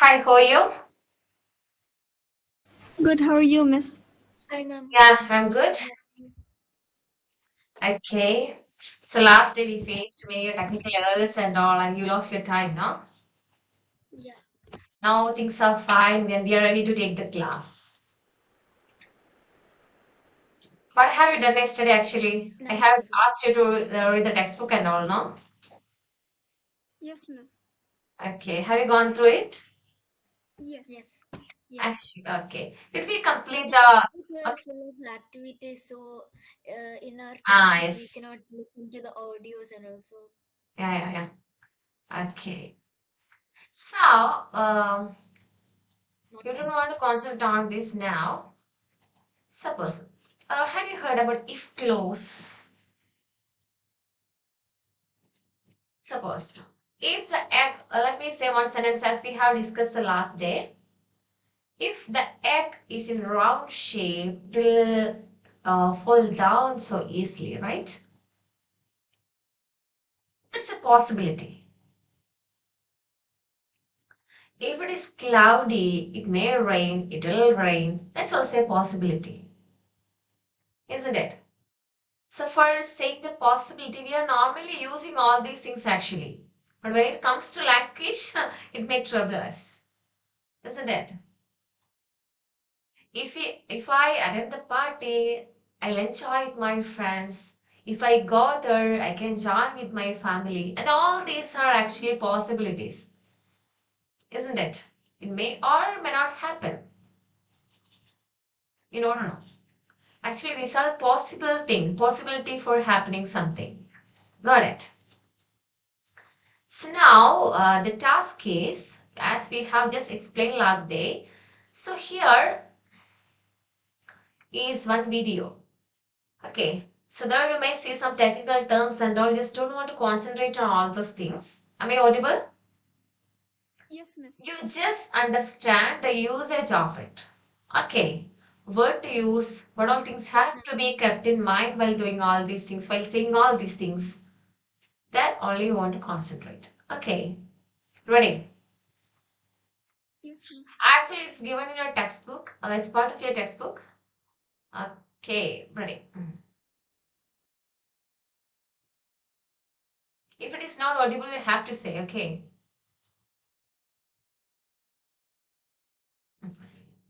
Hi, how are you? Good, how are you, miss? Hi, ma'am. Yeah, I'm good. Good morning. Okay. So last day we faced major technical errors and all, and you lost your time, no? Yeah, Now things are fine and we are ready to take the class. What have you done yesterday actually? I nice have person. asked you to read the textbook and all, no? Yes, miss. Okay. Have you gone through it? Yes. Yes, yes. Actually, okay. Did we complete The the. textbook are Okay. full of activities, so in our Ah, textbook we yes. cannot listen to the audios and also Yeah. Okay. So, not you don't much. want to concentrate on this now. Suppose, have you heard about if clause? Suppose, if the egg, let me say one sentence as we have discussed the last day. If the egg is in round shape, it will fall down so easily, right? It's a possibility. If it is cloudy, it may rain, it will rain. That's also a possibility, isn't it? So for saying the possibility, we are normally using all these things actually. But when it comes to language, it may trouble us, isn't it? If I attend the party, I'll enjoy with my friends. If I go there, I can join with my family. And all these are actually possibilities, isn't it? It may or may not happen. You don't know. Actually, these are possible things, possibility for happening something. Got it? So now the task is, as we have just explained last day, so here is one video. Okay, so there you may see some technical terms and all. Just don't want to concentrate on all those things. Am I audible? Yes, miss. You just understand the usage of it. Okay, word to use, what all things Yes, have ma'am. to be kept in mind while doing all these things, while saying all these things. That only you want to concentrate. Okay, ready? Yes, miss. Actually, it's given in your textbook, as part of your textbook. Okay, ready. If it is not audible, you have to say, okay.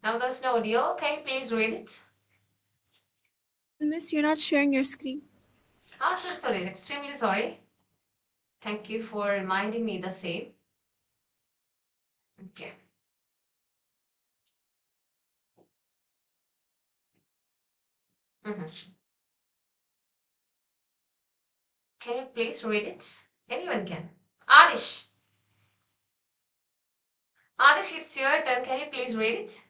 Now there's no audio. Can you please read it? Miss, you're not sharing your screen. Oh, sorry. Extremely sorry. Thank you for reminding me the same. Okay. Mhm. Can you please read it? Anyone can. Adish. Adish, it's your turn. Can you please read it?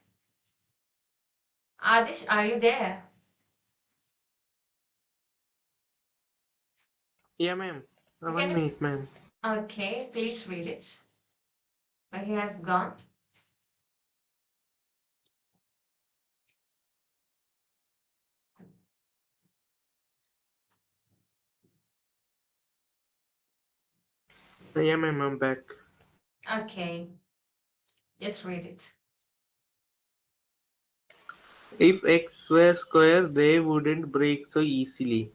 Adish, are you there? Yeah, ma'am. Can One you? minute, ma'am. Okay, please read it. He has gone. Yeah, ma'am, I'm back. Okay, just read it. If x were square, they wouldn't break so easily.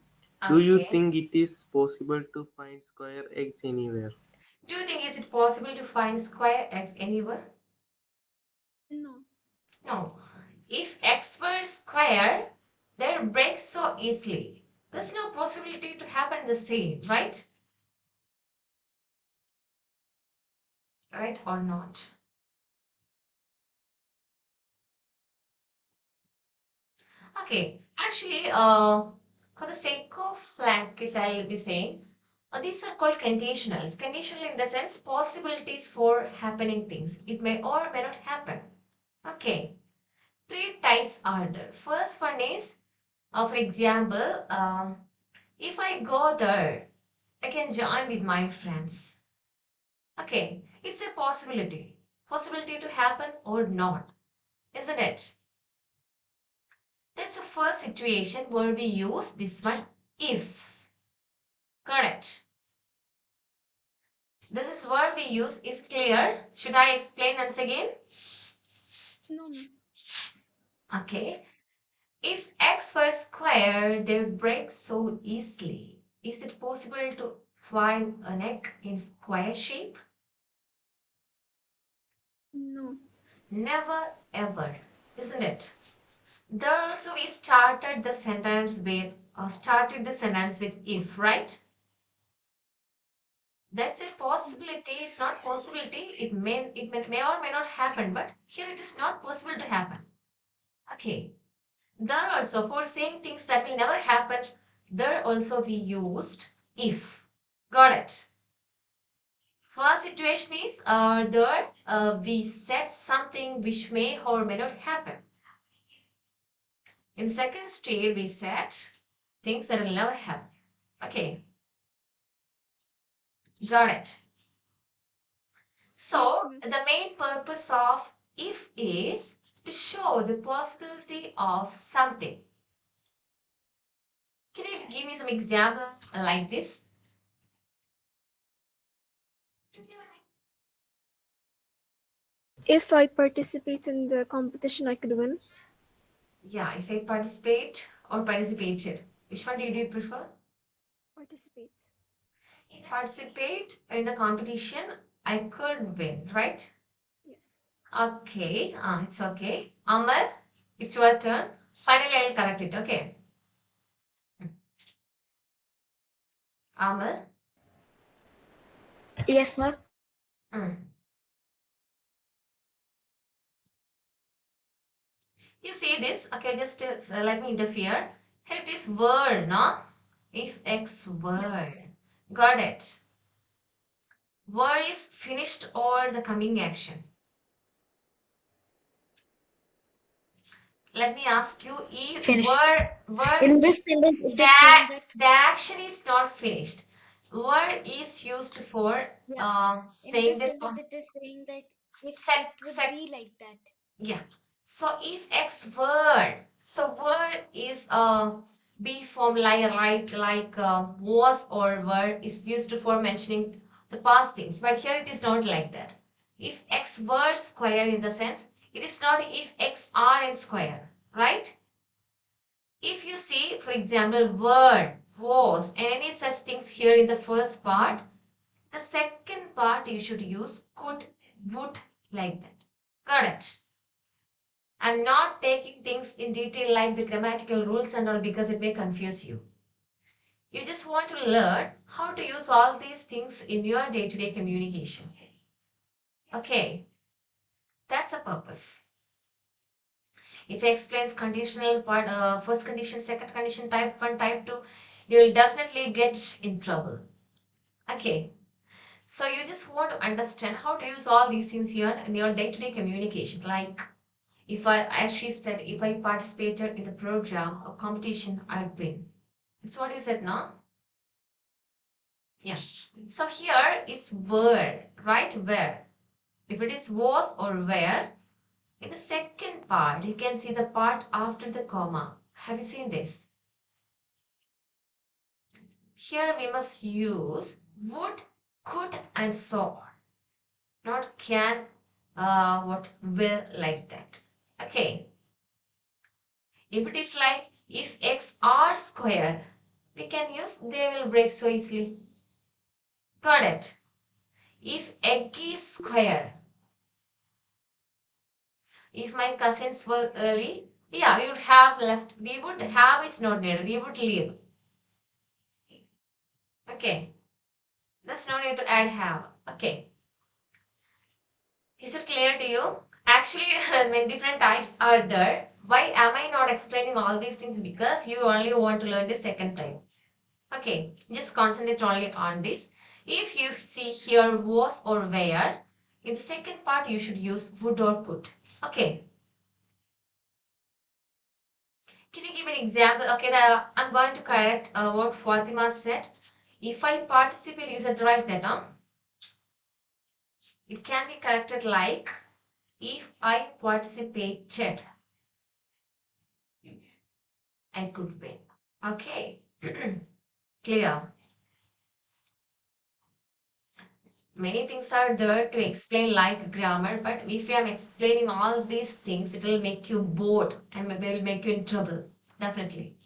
Do you Okay. think it is possible to find square eggs anywhere? Do you think is it possible to find square x anywhere? No. No. If x were square, they'll break so easily. There's no possibility to happen the same, right? Right or not? Okay. Actually, for the sake of language, I'll be saying these are called conditionals. Conditional in the sense possibilities for happening things. It may or may not happen. Okay. Three types are there. First one is, for example, if I go there, I can join with my friends. Okay, it's a possibility. Possibility to happen or not, isn't it? That's the first situation where we use this one if. Correct. This is word we use is clear. Should I explain once again? No, miss. Okay. If x were square, they would break so easily. Is it possible to find an egg in square shape? No. Never ever, isn't it? There also we started the sentence with if, right? That's a possibility. It's not possibility. It may or may not happen, but here it is not possible to happen. Okay. There also for saying things that will never happen, there also we used if. Got it? First situation is there we said something which may or may not happen. In second state we said things that will never happen. Okay. Got it. So Yes, miss. the main purpose of if is to show the possibility of something. Can you give me some examples like this? If I participate in the competition, I could win. Yeah, if I participate or participated, which one do you prefer? Participate. Participate in the competition, I could win, right? Yes. Okay, it's okay. Amar, it's your turn. Finally, I'll correct it, okay? Amar, Yes, ma'am. mm. You see this? Okay, just let me interfere. Here it is word, no? If X word. Got it. Word is finished or the coming action. Let me ask you, if Finished. word In this sentence, it is saying that that the action is not finished. Word is used for in saying this that sentence it is saying that if sec, it would sec, be like that. yeah. So if X word, so word is be form like was or were is used for mentioning the past things, but here it is not like that. If X were square in the sense, it is not if X are in square, right? If you see, for example, word, was, and any such things here in the first part, the second part you should use could, would, like that. Got it? I'm not taking things in detail like the grammatical rules and all because it may confuse you. You just want to learn how to use all these things in your day-to-day communication. Okay, that's the purpose. If it explains conditional part, first condition, second condition, type 1, type 2, you will definitely get in trouble. Okay, so you just want to understand how to use all these things here in your day-to-day communication. Like, if I, as she said, if I participated in the program or competition, I'd win. That's what you said, no? Yeah. So here is where, right? Where. If it is was or where, in the second part, you can see the part after the comma. Have you seen this? Here we must use would, could, and so on. Not can, what, will, like that. Okay. If it is like if X are square, we can use they will break so easily. Got it? If egg is square, if my cousins were early, yeah, we would have left. We would have is not needed. We would leave. Okay. There's no need to add have. Okay. Is it clear to you? Actually, when different types are there, why am I not explaining all these things? Because you only want to learn the second type. Okay, just concentrate only on this. If you see here was or where, in the second part you should use would or could. Okay. Can you give an example? Okay, I'm going to correct what Fatima said. If I participate, you said right that, huh? It can be corrected like if I participated, I could win. Okay. Clear. Many things are there to explain like grammar, but if I am explaining all these things, it will make you bored and maybe it will make you in trouble. Definitely.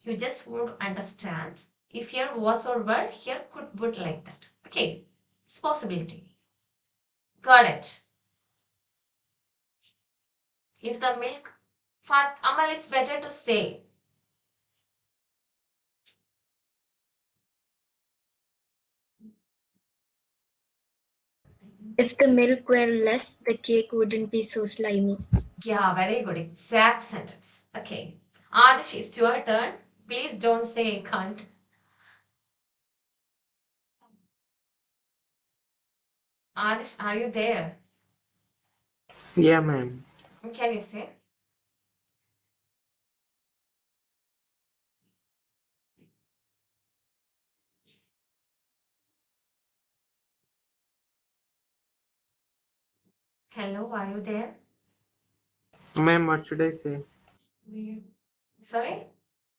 You just won't understand. If here was or were, here could would like that. Okay. It's possibility. Got it. If the milk fat Amal, it's better to say. If the milk were less, the cake wouldn't be so slimy. Yeah, very good. Exact sentence. Okay. Adish, it's your turn. Please don't say I can't. Adish, are you there? Yeah, ma'am. Can you say? Hello, are you there? Ma'am, what should I say? Sorry?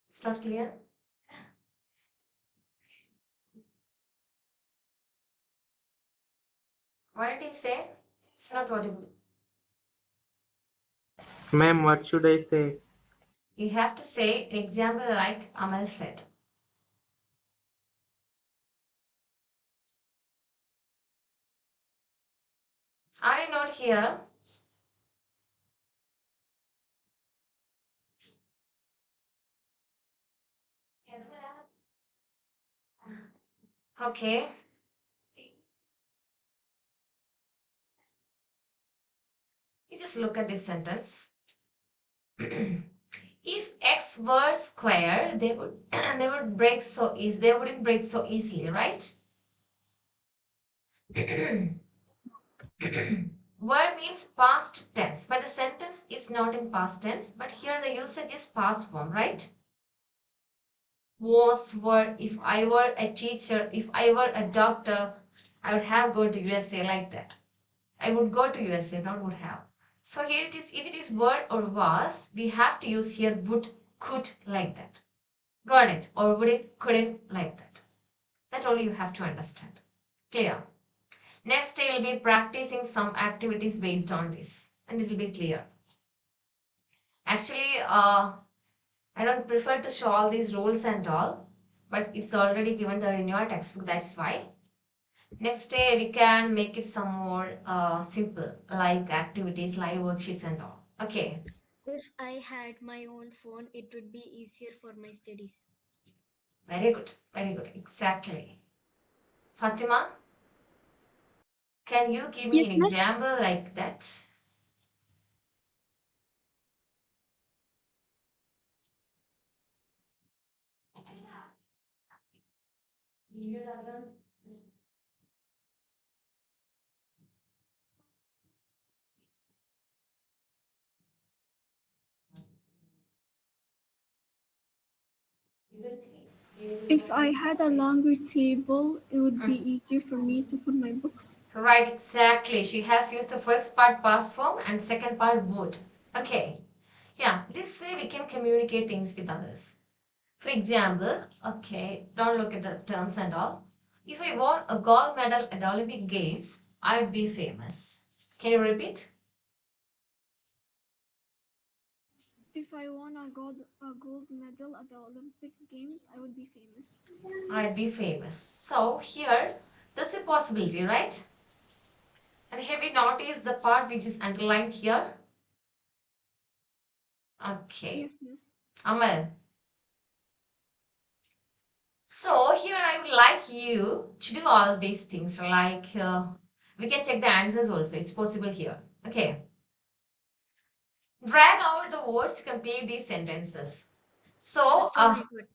It's not clear. What did he say? It's not audible. Ma'am, what should I say? You have to say an example like Amal said. Are you not here? Okay. You just look at this sentence. If x were square, they would they would break so easy. They wouldn't break so easily, right? Word means past tense, but the sentence is not in past tense. But here the usage is past form, right? Was, were, if I were a teacher, if I were a doctor, I would have gone to USA like that. I would go to USA, not would have. So here it is, if it is were or was, we have to use here would, could like that. Got it? Or would it, couldn't like that. That only you have to understand. Clear? Next day will be practicing some activities based on this and it will be clear. Actually, I don't prefer to show all these rules and all, but it's already given there in your textbook, that's why. Next day we can make it some more simple, like activities, live worksheets and all. Okay, If I had my own phone, it would be easier for my studies. very good, exactly. Fatima, can you give me Yes, an miss. example like that? If I had a longer table, it would be Mm. easier for me to put my books. Right, exactly. She has used the first part past form and second part would. Okay. Yeah, this way we can communicate things with others. For example, okay, don't look at the terms and all. If I won a gold medal at the Olympic Games, I'd be famous. Can you repeat? If I won a gold medal at the Olympic Games, I would be famous. I'd be famous. So here, there's a possibility, right? And have you noticed the part which is underlined here? Okay. Yes, miss. Amal. So here I would like you to do all these things. Like we can check the answers also. It's possible here. Okay. Drag out the words to complete these sentences. So, First one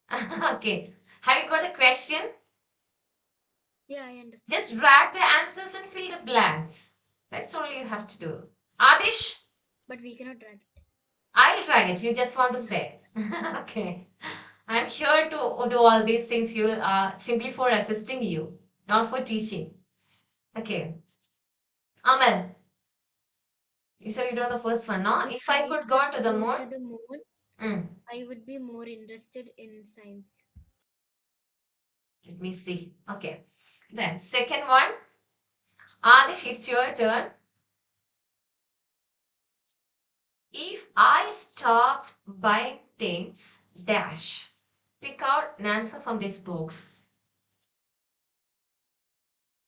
I got. okay. Have you got a question? Yeah, I understand. Just drag the answers and fill the blanks. That's all you have to do. Adish, But we cannot drag it. I'll drag it. You just want to say. Okay. I'm here to do all these things here simply for assisting you, not for teaching. Okay. Amal, you said you know the first one, no? If If I I could go to could the go moon, to the moon, mm, I would be more interested in science. Let me see. Okay. Then second one. Adish, it's your turn. If I stopped buying things, dash. Pick out an answer from this box.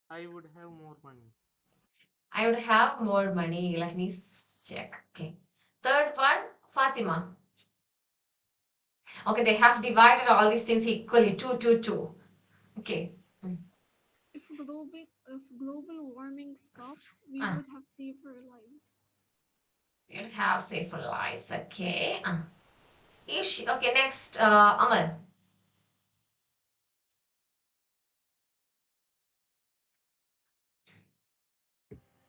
I would have more money. I would have more money. Let me check. Okay. Third one, Fatima. Okay, they have divided all these things equally. Two, two, two. Okay. If global warming stopped, we Ah, would have safer lives. you'd have safer lives. Okay. If she, okay, next, Amal.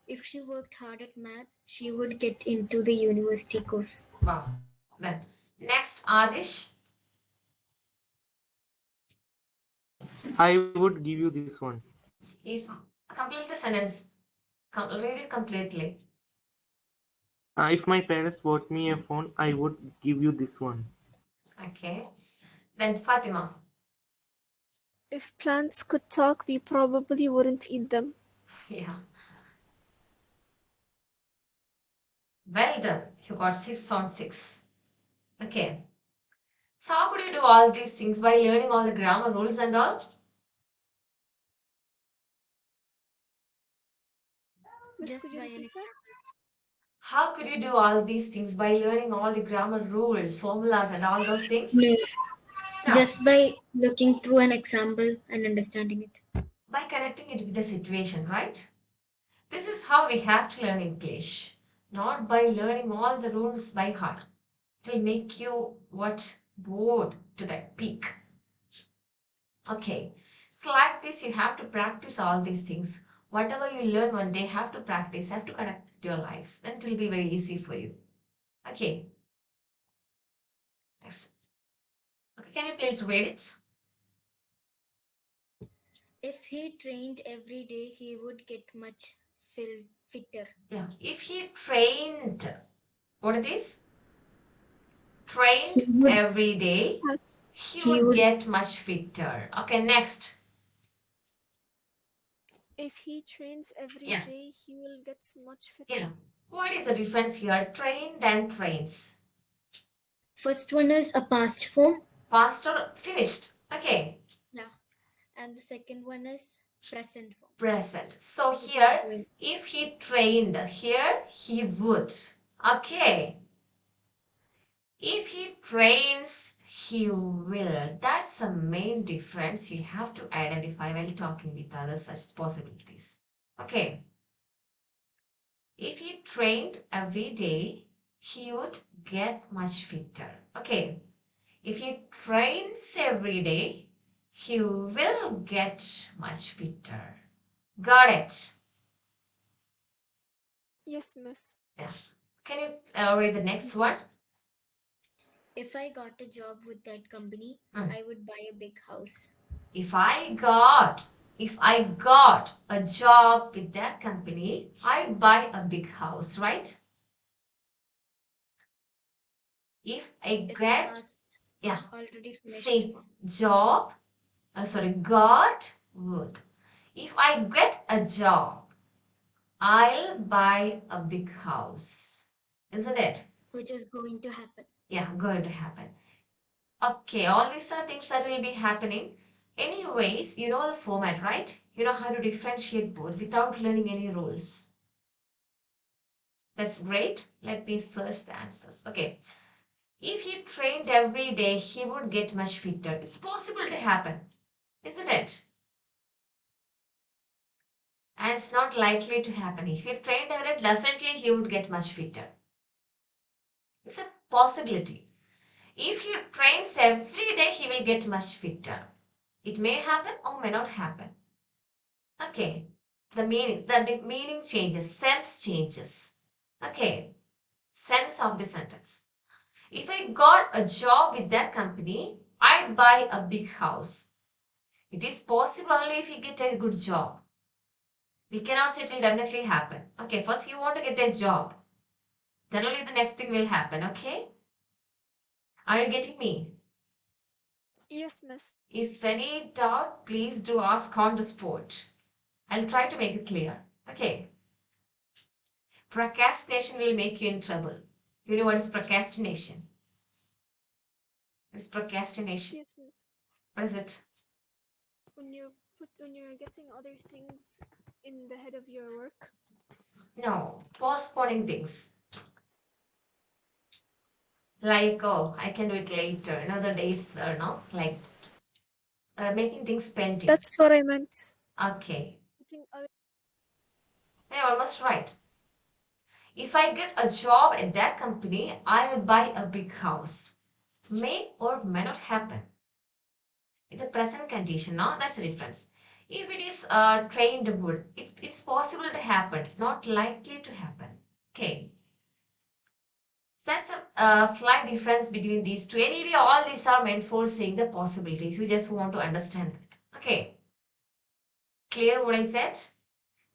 If she worked hard at maths, she would get into the university course. Wow. Then next, Adish. I would give you this one. If complete the sentence, read it completely. If my parents bought me a phone, I would give you this one. Okay. Then Fatima. If plants could talk, we probably wouldn't eat them. Yeah. Well done. You got 6 on 6. Okay. So how could you do all these things by learning all the grammar rules and all? Miss, Just could you by repeat an that? How could you do all these things by learning all the grammar rules, formulas, and all those things? no, No. just by looking through an example and understanding it. By connecting it with the situation, right? This is how we have to learn English. Not by learning all the rules by heart. It will make you what bored to the peak. Okay. So like this, you have to practice all these things. Whatever you learn one day, have to practice, have to connect with your life. Then it will be very easy for you. Okay. Next. Okay, can you please read it? If he trained every day, he would get much fitter. Yeah. If he trained, what is this? He Trained would, every day, Yes. he he would would get much fitter. Okay, next. If he trains every Yeah. day, he will get much You fitter. know, what is the difference here? Trained and trains. First one is a past form. Past or finished. Okay, Yeah. And the second one is present form. present. So Which is here, going. if he trained, here he would. Okay. If he trains, he will. That's the main difference you have to identify while talking with others such possibilities. Okay. If he trained every day, he would get much fitter. Okay. If he trains every day, he will get much fitter. Got it? Yes, miss. Yeah. Can you read the next one? If I got a job with that company, Mm. I would buy a big house. If I got a job with that company, I'd buy a big house, right? If I It's a get, past yeah, already finished say form. job, got, would. If I get a job, I'll buy a big house. Isn't it? Which is going to happen. Yeah, going to happen. Okay, all these are things that will be happening. Anyways, you know the format, right? You know how to differentiate both without learning any rules. That's great. Let me search the answers. Okay. If he trained every day, he would get much fitter. It's possible to happen, isn't it? And it's not likely to happen. If he trained every day, definitely he would get much fitter. It's a possibility. If he trains every day, he will get much fitter. It may happen or may not happen. Okay. The meaning changes, sense changes. Okay. Sense of the sentence. If I got a job with that company, I'd buy a big house. It is possible only if you get a good job. We cannot say it will definitely happen. Okay, first you want to get a job. Then only the next thing will happen, okay? Are you getting me? Yes, miss. If any doubt, please do ask on the spot. I'll try to make it clear. Okay. Procrastination will make you in trouble. You know what is procrastination? It's procrastination. Yes, miss. What is it? When you're getting other things in the head of your work. No, postponing things. Like, oh, I can do it later, another days, or no, like making things pending. That's what I meant. Okay, Putting other you're almost right. If I get a job at that company, I'll buy a big house. May or may not happen. In the present condition, no, that's the difference. If it is trained wood, it's possible to happen, not likely to happen. Okay, so that's a slight difference between these two. Anyway, all these are meant for saying the possibilities. We just want to understand it. Okay, clear what I said?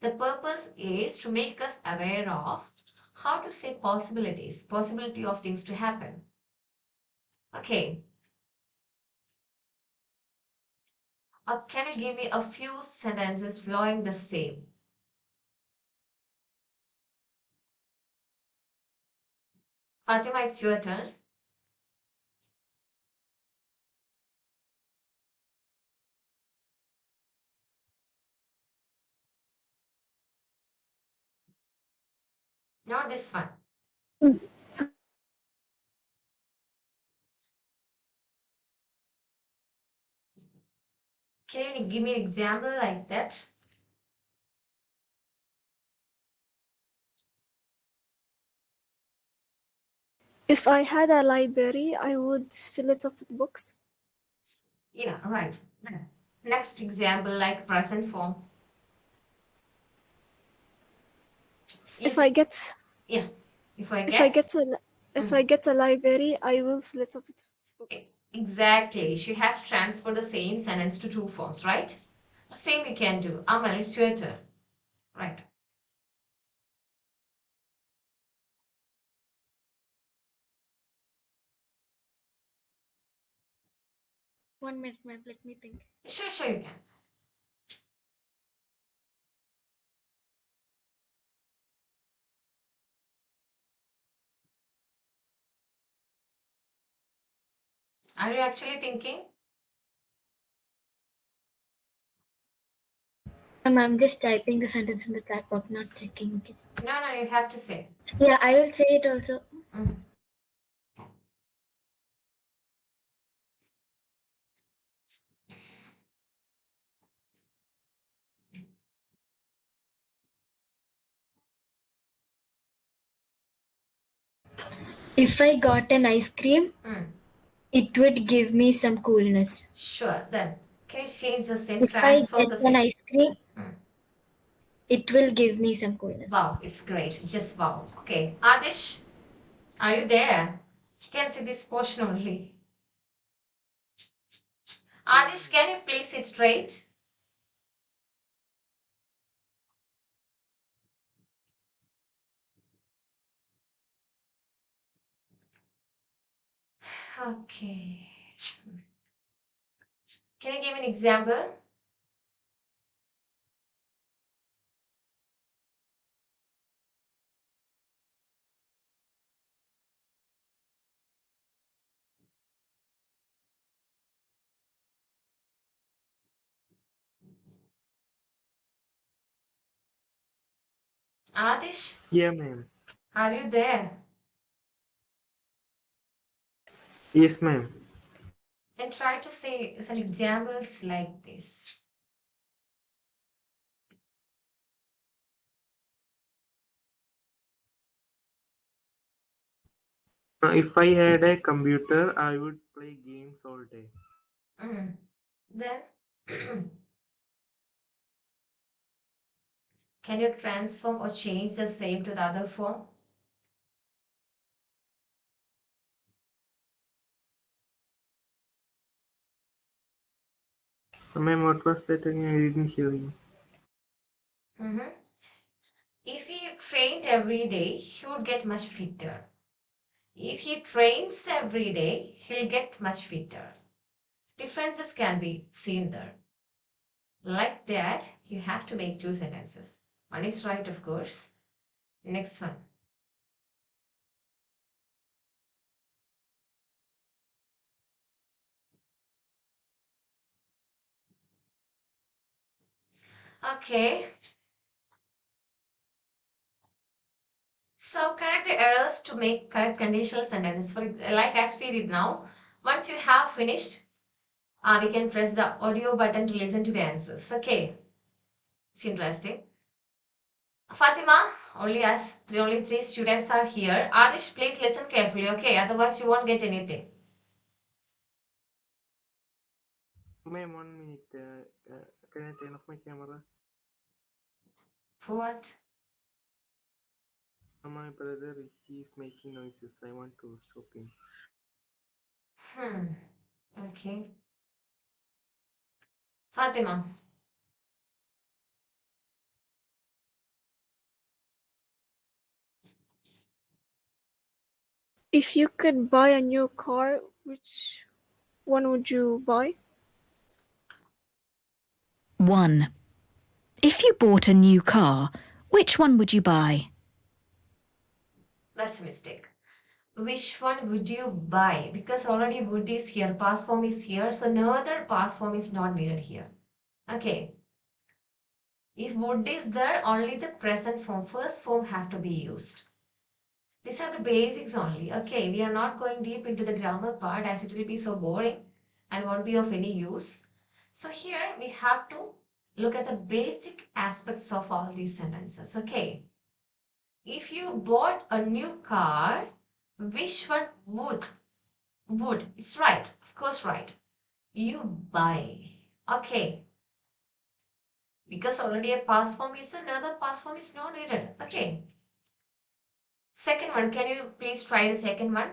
The purpose is to make us aware of how to say possibilities, possibility of things to happen. Okay, can you give me a few sentences flowing the same? Fatima, it's your turn. Not this one. Can you give me an example like that? If I had a library, I would fill it up with books. Yeah, right. Next example, like present form. If I get Yeah. If I if I guess, get a if I mm, get a library, I will fill it up with books. exactly. She has transferred the same sentence to two forms, right? Same we can do. Amal, it's your turn. Right. 1 minute, ma'am. Let me think. Sure, you can. Are you actually thinking? I'm just typing the sentence in the chat box, not checking it. No, you have to say. Yeah, I will say it also. Mm. If I got an ice cream, Mm. it would give me some coolness. Sure, then. Can you change the same, If I transform get the an same? ice cream, Mm. it will give me some coolness. Wow, it's great. Just wow. Okay. Adish, are you there? You can see this portion only. Adish, can you please sit straight? Okay. Can you give an example? Adish, Yeah, ma'am. are you there? Yes, ma'am. And try to say some examples like this. If I had a computer, I would play games all day. Mm. Then, can you transform or change the same to the other form? Ma'am, what was that again? I didn't hear you. Mm-hmm. If he trained every day, he would get much fitter. If he trains every day, he'll get much fitter. differences can be seen there. Like that, you have to make two sentences. One is right, of course. Next one. Okay. So correct the errors to make correct conditional sentences. For like as we did now, once you have finished, we can press the audio button to listen to the answers. Okay, it's interesting. Fatima, only three students are here. Adish, please listen carefully. Okay, otherwise you won't get anything. Ma'am, 1 minute. Can I turn off my camera? For what? My brother, he is making noises. I want to stop him. Okay. Fatima. If you could buy a new car, which one would you buy? 1. If you bought a new car, which one would you buy? That's a mistake. Which one would you buy? Because already would is here, past form is here, so no other past form is not needed here. Okay. If would is there, only the present form, first form have to be used. These are the basics only. Okay, we are not going deep into the grammar part as it will be so boring and won't be of any use. So here we have to look at the basic aspects of all these sentences. Okay. If you bought a new car, which one would? Would. It's right. Of course, right. You buy. Okay. Because already a past form is there, another past form is not needed. Okay. Second one. Can you please try the second one,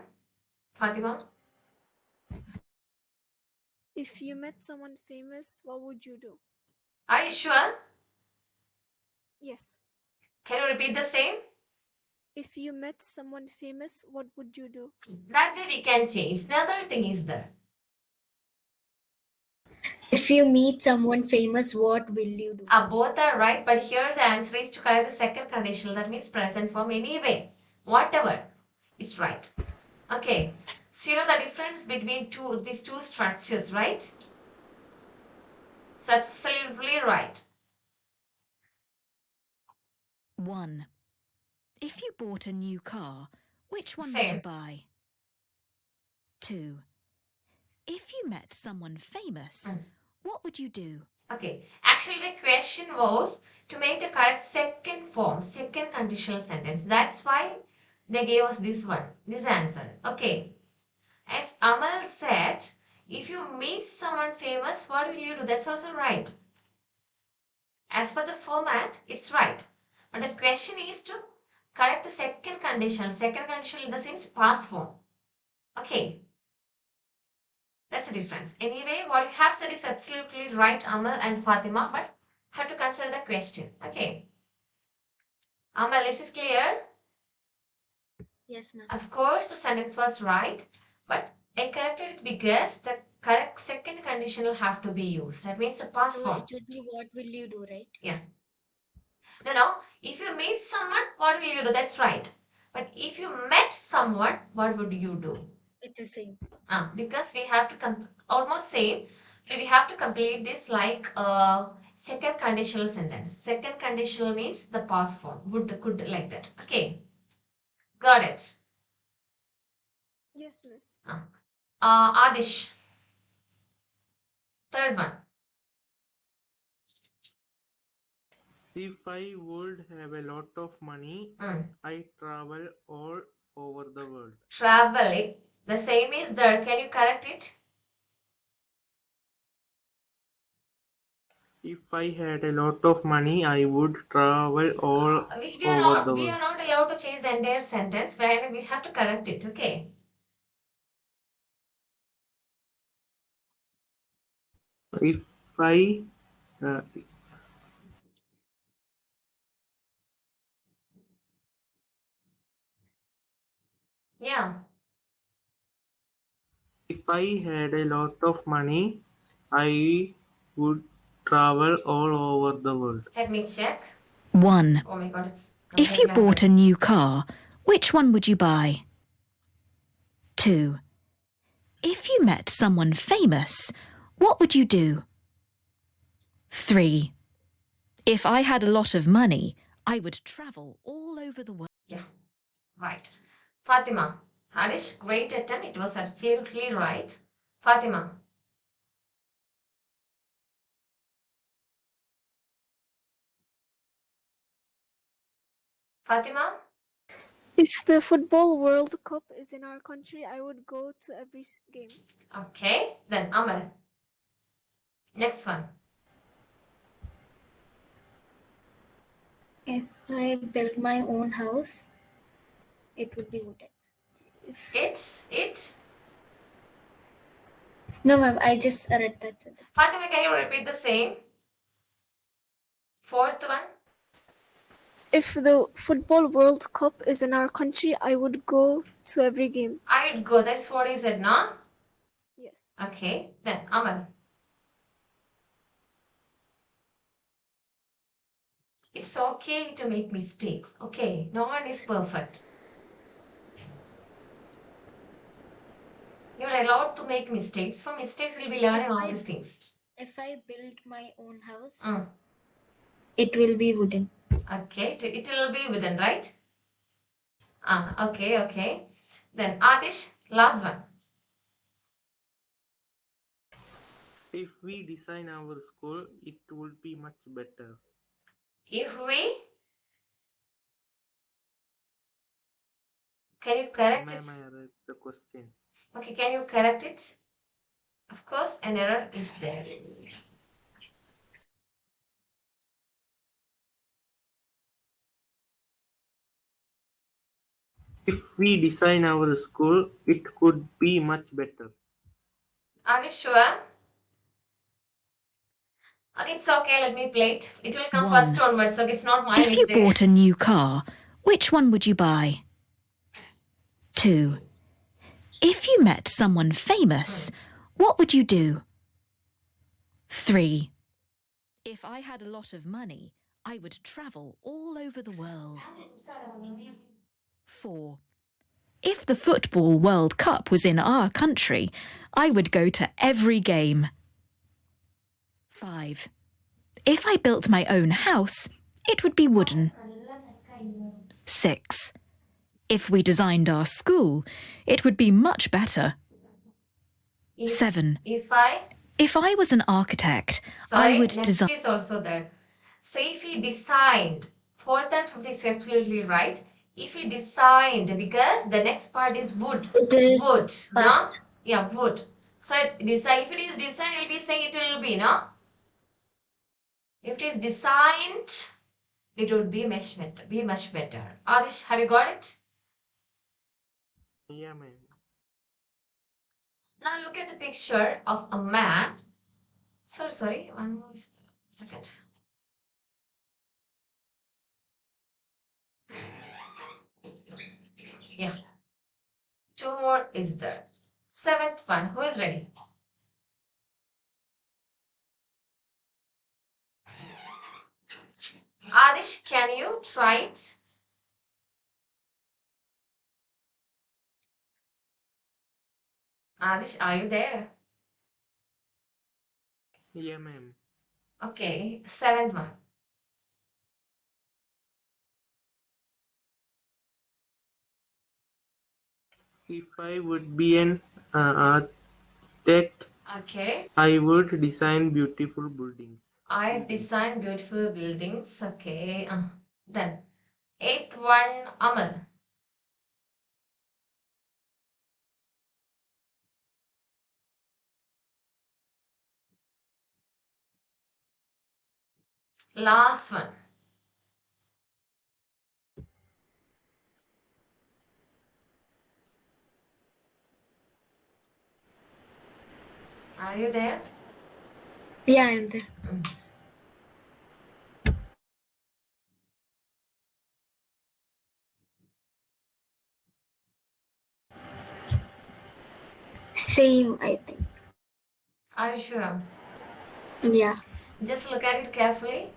Fatima? If you met someone famous, what would you do? Are you sure? Yes. Can you repeat the same? If you met someone famous, what would you do? That way we can change. Another thing is there. If you meet someone famous, what will you do? Both are right, but here the answer is to correct the second conditional. That means present form anyway. Whatever is right. Okay. So you know the difference between these two structures, right? It's absolutely right. 1. If you bought a new car, which one would Same. you buy? 2. If you met someone famous, what would you do? Okay. Actually, the question was to make the correct second form, second conditional sentence. That's why they gave us this one, this answer. Okay. As Amal said, if you meet someone famous, what will you do? That's also right. As per the format, it's right. But the question is to correct the second conditional. Second conditional in the sense past form. Okay. That's the difference. Anyway, what you have said is absolutely right, Amal and Fatima, but have to consider the question. Okay. Amal, is it clear? Yes, ma'am. Of course, the sentence was right, but I corrected it because the correct second conditional have to be used. That means the past So form. it would be what will you do, right? Yeah. No. If you meet someone, what will you do? That's right. But if you met someone, what would you do? It's the same. Because we have to almost same. We have to complete this like second conditional sentence. Second conditional means the past form. Would, could, like that. Okay. Got it. Yes, miss. Adish. Third one. If I would have a lot of money, I travel all over the world. Travel. The same is there. Can you correct it? If I had a lot of money, I would travel all We over the are world. not allowed to change the entire sentence. Where we have to correct it. Okay. If I uh, Yeah. If I had a lot of money, I would travel all over the world. Let me check. 1. Oh my god, it's If you completely bought a happening. new car, which one would you buy? 2. If you met someone famous, what would you do? 3. If I had a lot of money, I would travel all over the world. Yeah, right. Fatima. Harish, great attempt. It was absolutely right. Fatima. Fatima? If the Football World Cup is in our country, I would go to every game. Okay, then Amal. Next one. If I built my own house, it would be wooden. It? No, ma'am, I just read that sentence. Fatima, can you repeat the same? Fourth one. If the Football World Cup is in our country, I would go to every game. I'd go. That's what he said, no? Yes. Okay, then Amal. It's okay to make mistakes. Okay, no one is perfect. You're allowed to make mistakes. From mistakes, we'll be learning all these things. If I build my own house, Mm. it will be wooden. Okay, it will be within, right? Okay. Then Adish, last one. If we design our school, it would be much better. If we... Can you correct it? Ma'am, I read the question. Okay, can you correct it? Of course, an error is there. If we design our school, it could be much better. Are you sure? Okay, it's okay. Let me play it. It will come 1. first onwards, so it's not my If you mistake. bought a new car, which one would you buy? 2. If you met someone famous, what would you do? 3. If I had a lot of money, I would travel all over the world. 4. If the Football World Cup was in our country, I would go to every game. 5. If I built my own house, it would be wooden. 6. If we designed our school, it would be much better. 7. If I... If I was an architect, Sorry, I would next design... is also there. Say if he designed. Fourth and fifth is absolutely right. If he designed, because the next part is wood. It is Wood, no? first. Yeah, wood. So design. If it is designed, I'll be saying it will be, no? If it is designed, it would be much better. Adish, have you got it? Yeah, ma'am. Now look at the picture of a man. Sorry, one more second. Yeah. 2 more is there. 7th one. Who is ready? Adish, can you try it? Adish, are you there? Yeah, ma'am. Okay, 7th one. If I would be an architect, Okay. I would design beautiful buildings. I design beautiful buildings. Okay. Then 8th one, Amal. Last one. Are you there? Yeah, I am there. Same, I think. Are you sure? Yeah. Just look at it carefully.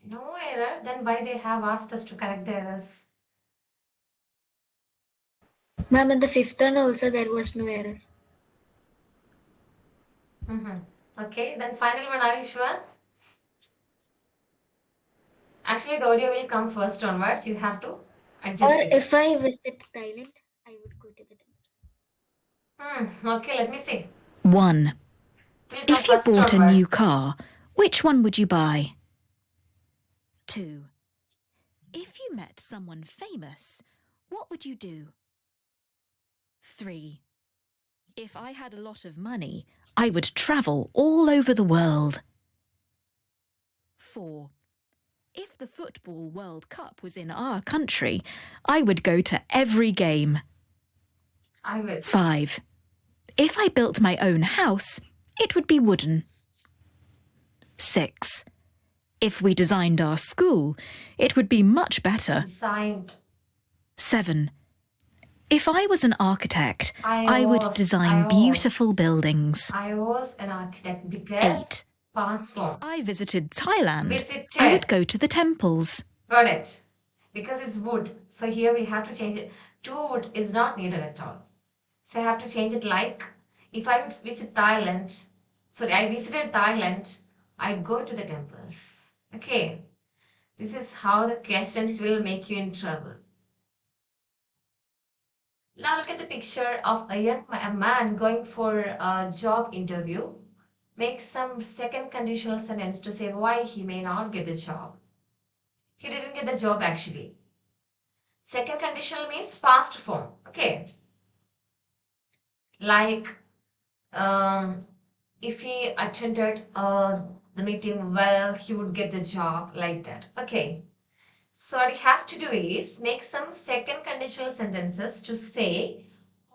No error, then why they have asked us to correct the errors? Ma'am, in the fifth one also there was no error. Okay, then final one, are you sure? Actually, the audio will come first onwards. You have to adjust Or with if it. I visit Thailand, I would go to the temple. Okay, let me see. 1. It will come If you first bought a new onwards. car, which one would you buy? 2. If you met someone famous, what would you do? 3. If I had a lot of money, I would travel all over the world. 4. If the Football World Cup was in our country, I would go to every game. I will. 5. If I built my own house, it would be wooden. 6. If we designed our school, it would be much better. Signed. 7. If I was an architect, I would design beautiful buildings. I was an architect because 8. past form. If I visited Thailand, Visited. I would go to the temples. Got it. Because it's wood. So here we have to change it. To wood is not needed at all. So I have to change it like, if I would visit Thailand, sorry, I visited Thailand, I'd go to the temples. Okay. This is how the questions will make you in trouble. Now look at the picture of a man going for a job interview. Make some second conditional sentence to say why he may not get the job. He didn't get the job actually. Second conditional means past form. Okay. Like if he attended the meeting well, he would get the job, like that. Okay. So what you have to do is make some second conditional sentences to say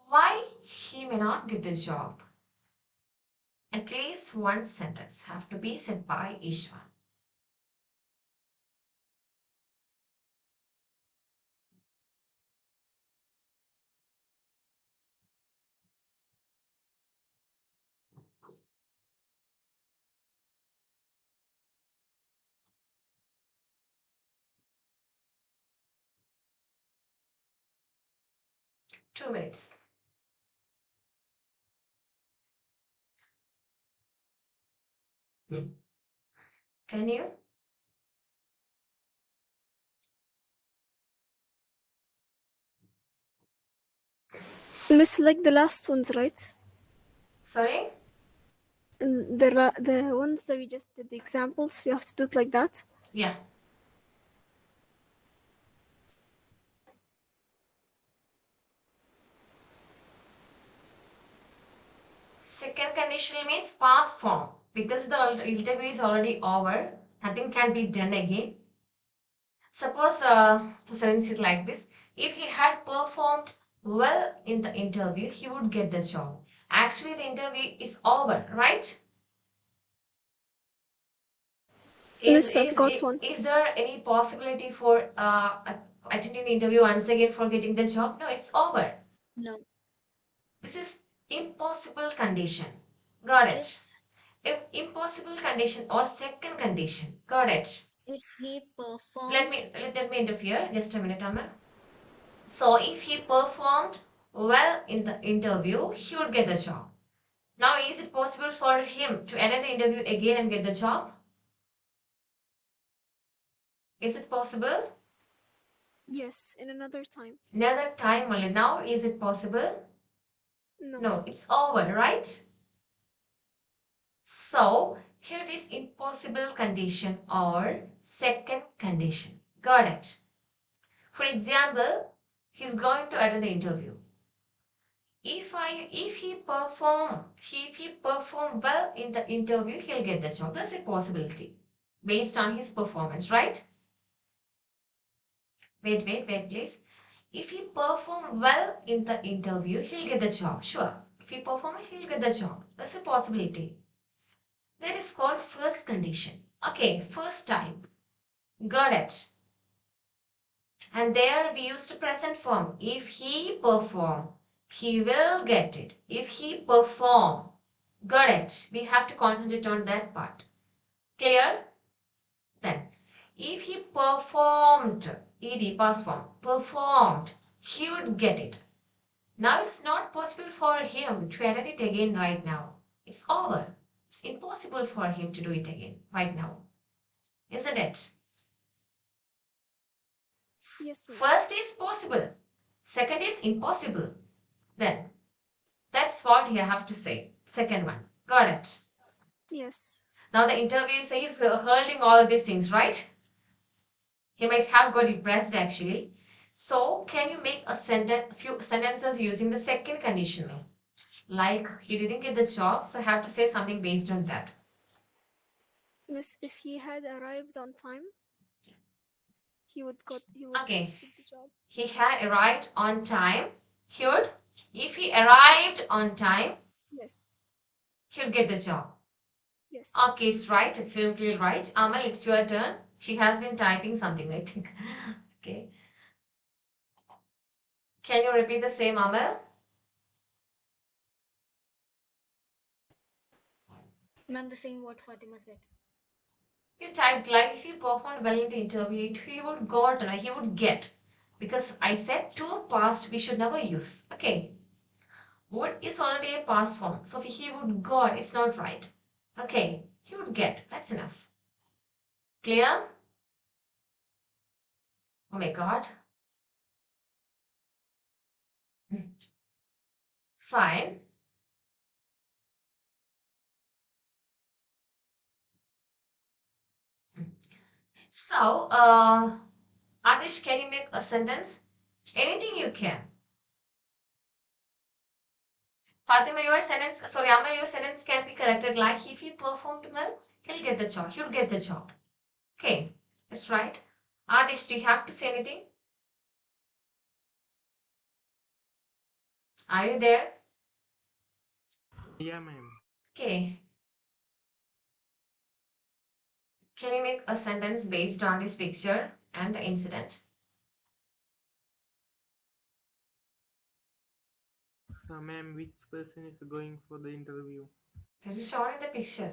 why he may not get the job. At least one sentence have to be said by each one. Two minutes. Can you? Miss, like the last ones, right? Sorry? And the ones that we just did, the examples, we have to do it like that. Yeah. Second conditional means past form. Because the interview is already over, nothing can be done again. Suppose the sentence is like this. If he had performed well in the interview, he would get the job. Actually, the interview is over, right? Miss, I've got one. Is there any possibility for attending the interview once again for getting the job? No, it's over. No. This is impossible condition. Got it. If impossible condition or second condition. Got it. If he performed. Let me interfere. Just a minute, Amma. So if he performed well in the interview, he would get the job. Now, is it possible for him to attend the interview again and get the job? Is it possible? Yes, in another time. Another time only. Now, is it possible? No. No, it's over, right? So, here it is impossible condition or second condition. Got it? For example, he's going to attend the interview. If he perform well in the interview, he'll get the job. That's a possibility based on his performance, right? Wait, please. If he perform well in the interview, he'll get the job. Sure. If he perform, he'll get the job. That's a possibility. That is called first condition. Okay, first type. Got it. And there we used the present form. If he perform, he will get it. If he perform, got it. We have to concentrate on that part. Clear? Then, if he performed, ed past form, performed, he would get it. Now it's not possible for him to edit it again right now. It's over. It's impossible for him to do it again right now. Isn't it? Yes, miss. First is possible. Second is impossible. Then, that's what you have to say. Second one. Got it. Yes. Now the interview says holding all these things, right? He might have got impressed actually. So, can you make a few sentences using the second conditional? Like, he didn't get the job, so I have to say something based on that. Miss, if he had arrived on time, he would Okay. get the job. He had arrived on time. He would, if he arrived on time, Yes. he would get the job. Yes. Okay, it's right, absolutely right. Amal, it's your turn. She has been typing something, I think. Okay. Can you repeat the same, Amal? Ma'am, the same what Fatima said. You typed like if you performed well in the interview, he would got, no, he would get. Because I said to past we should never use. Okay. Would is already a past form. So if he would got, it's not right. Okay. He would get. That's enough. Clear? Oh my god. Fine. So, Adish, can you make a sentence? Anything you can. Fatima, your sentence, sorry, Amma, your sentence can be corrected like if he performed well, he'll get the job. He'll get the job. Okay, that's right. Adish, do you have to say anything? Are you there? Yeah, ma'am. Okay. Can you make a sentence based on this picture and the incident? Ma'am, which person is going for the interview? That is shown in the picture.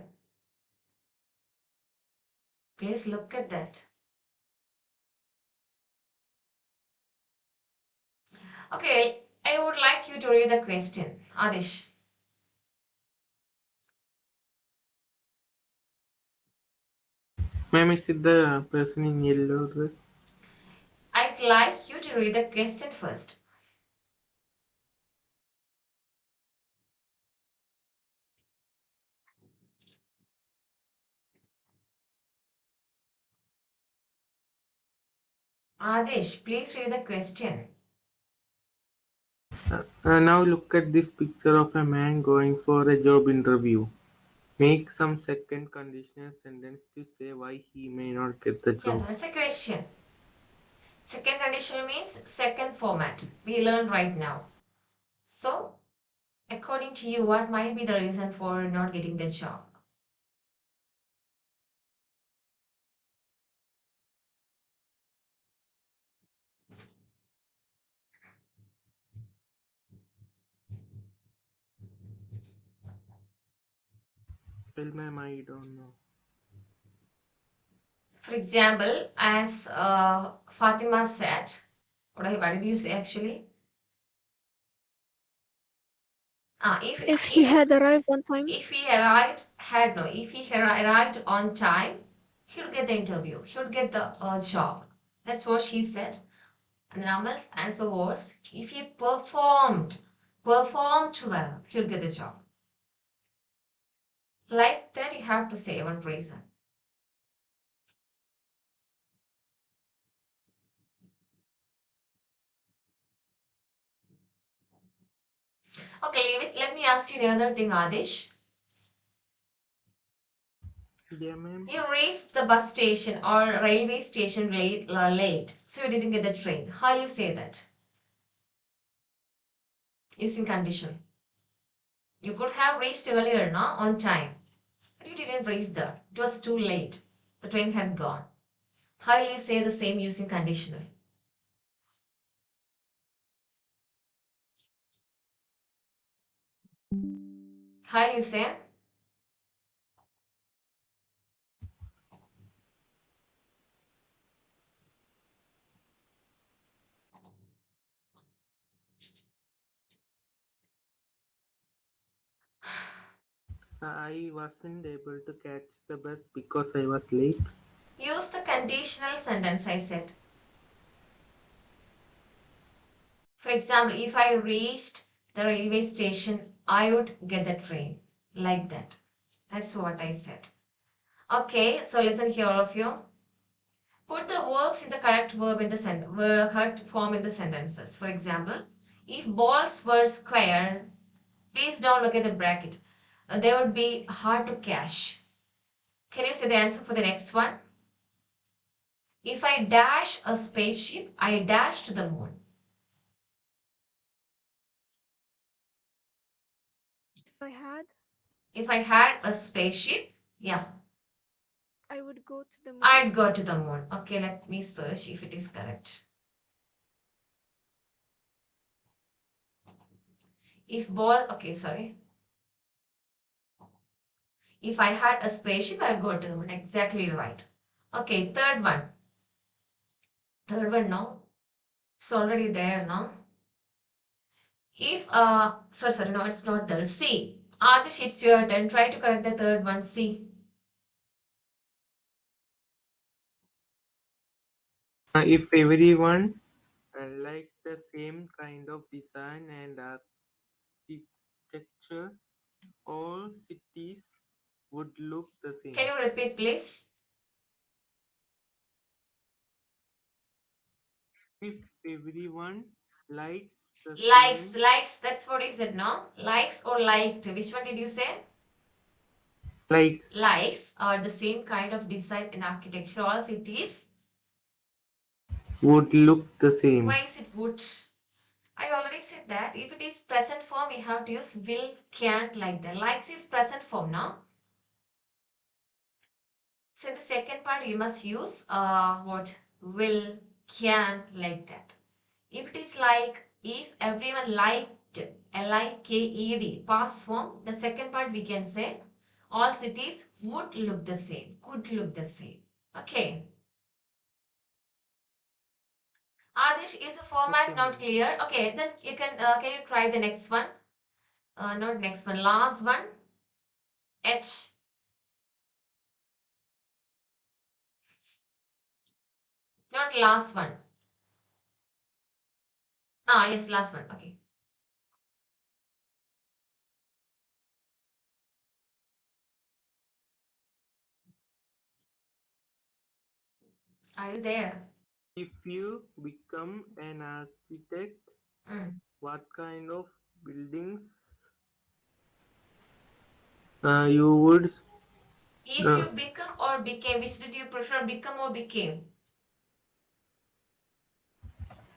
Please look at that. Okay, I would like you to read the question. Adish. Ma'am, is it the person in yellow dress? I'd like you to read the question first. Adish, please read the question. Now look at this picture of a man going for a job interview. Make some second conditional sentence to say why he may not get the Yeah, job. that's a question. Second conditional means second format. We learn right now. So, according to you, what might be the reason for not getting this job? Well, ma'am, I don't know. For example, as Fatima said, what did you say actually? If he had arrived on time, If he arrived, if he had arrived on time, he'll get the interview. He'll get the job. That's what she said. And Ramal's answer was, if he performed well, he'll get the job. Like that, you have to say one reason. Okay, let me ask you another thing, Adish. Yeah, ma'am. You reached the bus station or railway station late, so you didn't get the train. How you say that? Using condition. You could have reached earlier, no? On time. But you didn't reach there. It was too late. The train had gone. How will you say the same using conditional? How you say? I wasn't able to catch the bus because I was late. Use the conditional sentence, I said. For example, if I reached the railway station, I would get the train. Like that. That's what I said. Okay, so listen here, all of you. Put the verbs in the correct verb in the correct form in the sentences. For example, if balls were square, please don't look at the bracket. They would be hard to catch. Can you say the answer for the next one? If I dash a spaceship, I dash to the moon. If I had, If I had a spaceship, yeah, I would go to the moon. I'd go to the moon. Okay, let me search if it is correct. If ball, okay, sorry. If I had a spaceship, I'd go to the moon. Exactly right. Okay, third one. Third one, no. It's already there, no? If, sorry, no, it's not there. C. Adish, it's your turn. Try to correct the third one. C. If everyone likes the same kind of design and architecture, all cities would look the same. Can you repeat, please? If everyone likes the Likes, same likes, that's what you said, no? Likes or liked. Which one did you say? likes Likes are the same kind of design in architecture. All cities. would look the same. Why is it would? I already said that. If it is present form, we have to use will, can, like that. Likes is present form now. So in the second part, you must use what? Will, can, like that. If it is like, if everyone liked, liked, past form, the second part we can say, all cities would look the same, could look the same. Okay. Adish, is the format Okay, not ma'am. clear? Okay, then you can you try the next one? Not next one, last one. H. Not last one. Ah, yes, last one. Okay. Are you there? If you become an architect, Mm. what kind of buildings you would If uh, you become or became, which did you prefer, become or became?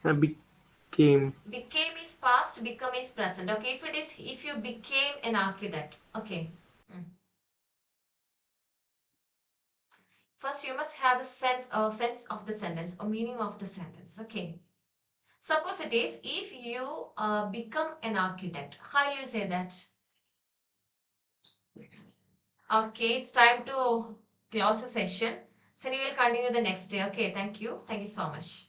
became? Became is past, become is present. Okay, if it is, if you became an architect. Okay. Mm. First, you must have the sense of the sentence or meaning of the sentence. Okay. Suppose it is, if you become an architect. How will you say that? Okay, it's time to close the session. So we will continue the next day. Okay, thank you. Thank you so much.